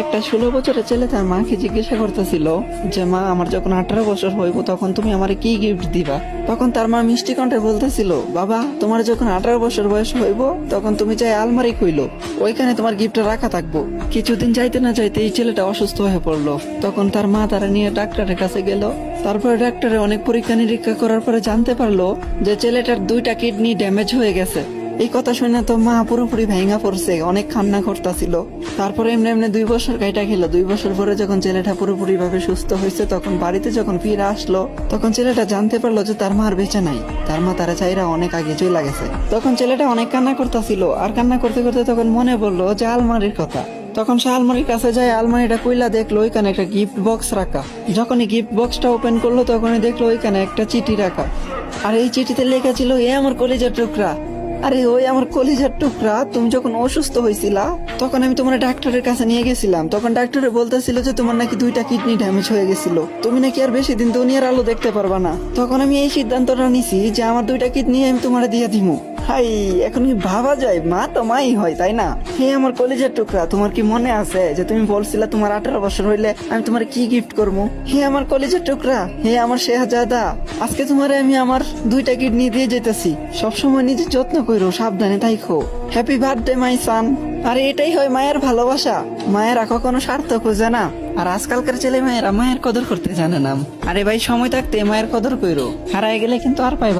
একটা 16 বছরের ছেলে তার মাকে জিজ্ঞাসা করতেছিল যে মা, আমার যখন 18 বছর হইব তখন তুমি আমারে কি গিফট দিবা। তখন তার মা মিষ্টি কণ্ঠে বলতেছিল, বাবা তোমার যখন 18 বছর বয়স হইব তখন তুমি চাই আলমারি খুইলো, ওইখানে তোমার গিফটটা রাখা থাকবো। কিছুদিন যাইতে না যাইতে এই ছেলেটা অসুস্থ হয়ে পড়লো। তখন তার মা তারা নিয়ে ডাক্তারের কাছে গেল। তারপরে ডাক্তারে অনেক পরীক্ষা নিরীক্ষা করার পরে জানতে পারলো যে ছেলেটার 2টা কিডনি ড্যামেজ হয়ে গেছে। এই কথা শুনে তো মা পুরোপুরি ভেঙা পড়ছে, অনেক কান্না করতেছিল। তারপরে এমনি এমনি 2 বছর কাইটা গেল। 2 বছর পরে যখন ছেলেটা পুরোপুরি ভাবে সুস্থ হয়েছে, তখন বাড়িতে যখন ফিরে আসলো, তখন ছেলেটা জানতে পারলো যে তার মার বেঁচে নাই। তার মা তারা চাইরা অনেক আগে চলে গেছে। তখন ছেলেটা অনেক কান্না করতেছিল, আর কান্না করতে করতে তখন মনে পড়লো যে আলমারির কথা। তখন সে আলমারির কাছে যায়, আলমারিটা খুইলা দেখলো ওইখানে একটা গিফট বক্স রাখা। যখনই গিফট বক্সটা ওপেন করলো তখনই দেখলো ওইখানে একটা চিঠি রাখা। আর এই চিঠিতে লেখা ছিল, এ আমার কলিজার টুকরা। আরে ওই আমার কলিজার টুকরা, তুমি যখন অসুস্থ হয়েছিলা তখন আমি তোমার ডাক্তারের কাছে নিয়ে গেছিলাম। তখন ডাক্তারে বলতেছিল যে তোমার নাকি 2টা কিডনি ড্যামেজ হয়ে গেছিল, তুমি নাকি আর বেশি দিন দুনিয়ার আলো দেখতে পারবা না। তখন আমি এই সিদ্ধান্তটা নিছি যে আমার 2টা কিডনি আমি তোমার দিয়ে দিমু। হাই, এখন কি ভাবা যায়, মা তো মাই হয়, তাই না? হে আমার কলেজের টুকরা, তোমার কি মনে আছে যে তুমি বলছিলা তোমার 18 বছর হইলে আমি তোমার কি গিফট করবো? হে আমার কলেজের টুকরা, হে আমার শেহজাদা, আজকে তোমারে আমি আমার 2টা কিডনি দিয়ে যেতেছি। সবসময় নিজের যত্ন করো, সাবধানে থাইকো। হ্যাপি বার্থডে মাই সান। আরে এটাই হয় মায়ের ভালোবাসা। মায়েরা কখনো স্বার্থ খোঁজে না, আর আজকালকার ছেলে মেয়েরা মায়ের কদর করতে জানে না। আরে ভাই, সময় থাকতে মায়ের কদর করো, হারায় গেলে কিন্তু আর পাইবা।